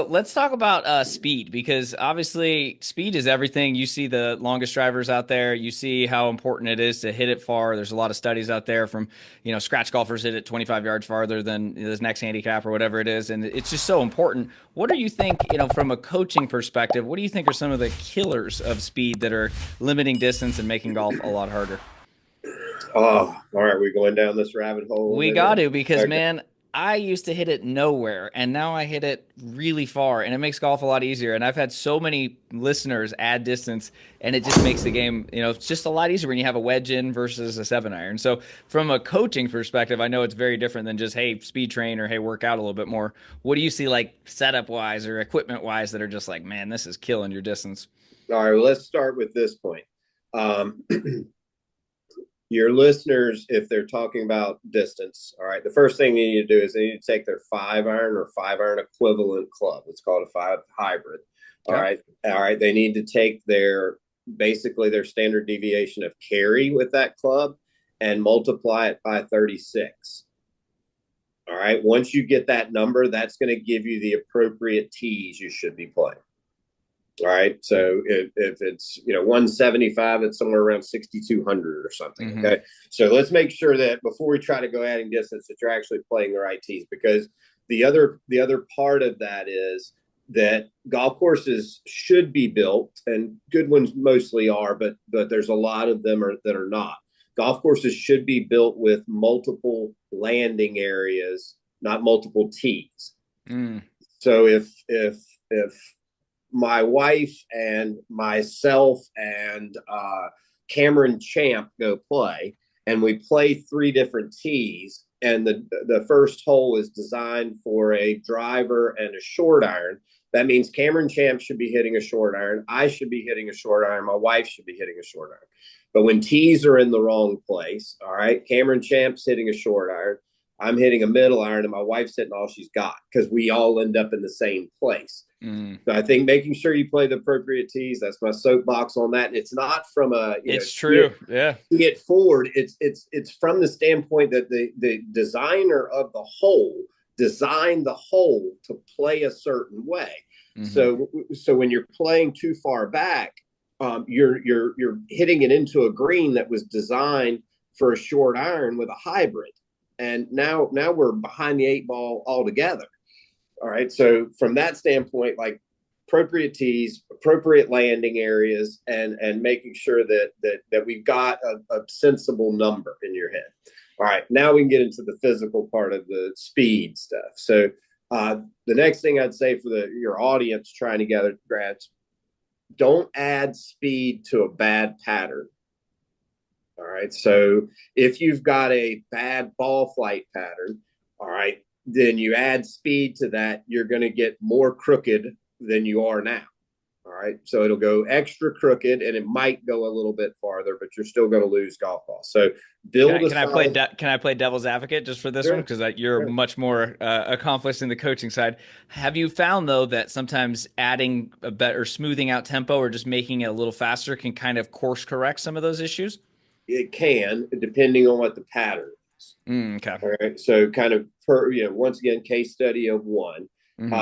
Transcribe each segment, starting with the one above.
let's talk about speed, because obviously speed is everything. You see the longest drivers out there. You see how important it is to hit it far. There's a lot of studies out there from, scratch golfers hit it 25 yards farther than this next handicap or whatever it is. And it's just so important. What do you think, from a coaching perspective, what do you think are some of the killers of speed that are limiting distance and making golf a lot harder? Oh, all right. We're going down this rabbit hole a little We bit got here. to, because Okay. man, I used to hit it nowhere and now I hit it really far, and it makes golf a lot easier. And I've had so many listeners add distance, and it just makes the game, it's just a lot easier when you have a wedge in versus a 7 iron. So from a coaching perspective, I know it's very different than just, hey, speed train or hey, work out a little bit more. What do you see like setup wise or equipment wise that are just like, man, this is killing your distance? All right. Well, let's start with this point. Um, your listeners, if they're talking about distance, all right, the first thing they need to do is they need to take their 5 iron or 5 iron equivalent club. It's called a five hybrid. All Okay. right. All right. They need to take their basically their standard deviation of carry with that club and multiply it by 36. All right. Once you get that number, that's going to give you the appropriate tees you should be playing. All right. So if it's 175, it's somewhere around 6,200 or something. Mm-hmm. Okay. So let's make sure that before we try to go adding distance, that you're actually playing the right tees, because the other part of that is that golf courses should be built, and good ones mostly are, but there's a lot of them that are not. Golf courses should be built with multiple landing areas, not multiple tees. Mm. So if my wife and myself and Cameron Champ go play, and we play three different tees, and the first hole is designed for a driver and a short iron. That means Cameron Champ should be hitting a short iron. I should be hitting a short iron. My wife should be hitting a short iron. But when tees are in the wrong place, all right, Cameron Champ's hitting a short iron. I'm hitting a middle iron, and my wife's hitting all she's got, because we all end up in the same place. Mm. So I think making sure you play the appropriate tees. That's my soapbox on that. And it's not from a It's see true. Yeah. it forward. It's from the standpoint that the designer of the hole designed the hole to play a certain way. Mm-hmm. So when you're playing too far back, you're hitting it into a green that was designed for a short iron with a hybrid, and now we're behind the eight ball altogether. All right. So from that standpoint, like appropriate tees, appropriate landing areas, and making sure that we've got a sensible number in your head. All right. Now we can get into the physical part of the speed stuff. So the next thing I'd say for your audience trying to gather grads, don't add speed to a bad pattern. All right. So if you've got a bad ball flight pattern, all right, then you add speed to that, you're going to get more crooked than you are now. All right. So it'll go extra crooked, and it might go a little bit farther, but you're still going to lose golf balls. So Can build I a can I play solid. can I play devil's advocate just for this one, Sure, because you're sure. much more accomplished in the coaching side. Have you found though that sometimes adding a better smoothing out tempo or just making it a little faster can kind of course correct some of those issues? It can, depending on what the pattern is. Mm, okay. All right. So kind of once again, case study of one. Hmm.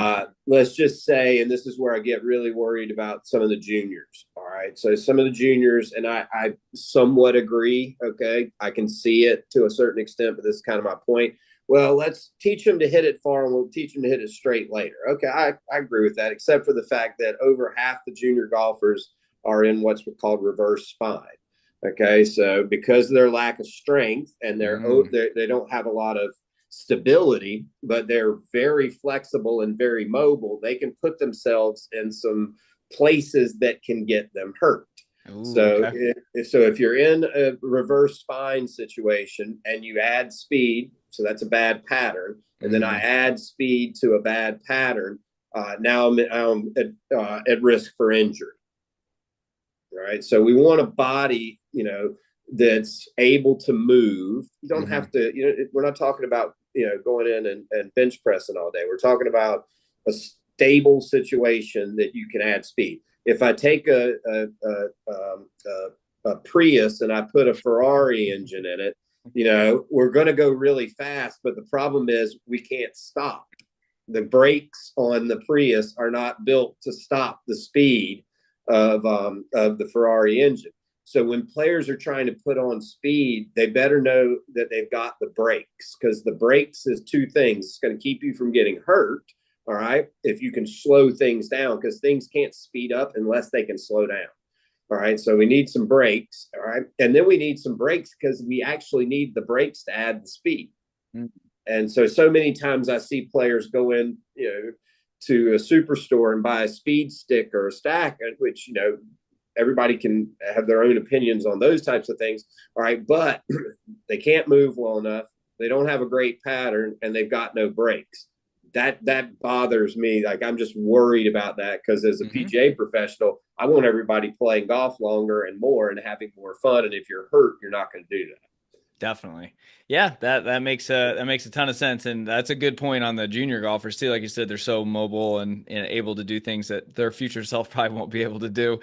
Let's just say, and this is where I get really worried about some of the juniors. All right. So some of the juniors, and I somewhat agree. Okay. I can see it to a certain extent, but this is kind of my point. Well, let's teach them to hit it far, and we'll teach them to hit it straight later. Okay. I agree with that, except for the fact that over half the junior golfers are in what's called reverse spine. Okay, so because of their lack of strength, and Mm. they don't have a lot of stability, but they're very flexible and very mobile, they can put themselves in some places that can get them hurt. Ooh, So okay. if you're in a reverse spine situation and you add speed, so that's a bad pattern, and then I Hmm. add speed to a bad pattern, now I'm at risk for injury. Right. So we want a body, that's able to move. You don't Hmm. have to, we're not talking about, going in and bench pressing all day. We're talking about a stable situation that you can add speed. If I take a Prius and I put a Ferrari engine in it, we're going to go really fast. But the problem is we can't stop. the brakes on the Prius are not built to stop the speed of the Ferrari engine. So when players are trying to put on speed, they better know that they've got the brakes, because the brakes is two things. It's going to keep you from getting hurt. All right. If you can slow things down, because things can't speed up unless they can slow down. All right. So we need some brakes. All right. And then we need some brakes because we actually need the brakes to add the speed. Mm-hmm. And so many times I see players go in, to a superstore and buy a speed stick or a stack, which, everybody can have their own opinions on those types of things. All right. But they can't move well enough. They don't have a great pattern, and they've got no brakes. That bothers me. Like, I'm just worried about that, because as a PGA professional, I want everybody playing golf longer and more and having more fun. And if you're hurt, you're not going to do that. Definitely. Yeah, that makes a ton of sense. And that's a good point on the junior golfers too. Like you said, they're so mobile and able to do things that their future self probably won't be able to do.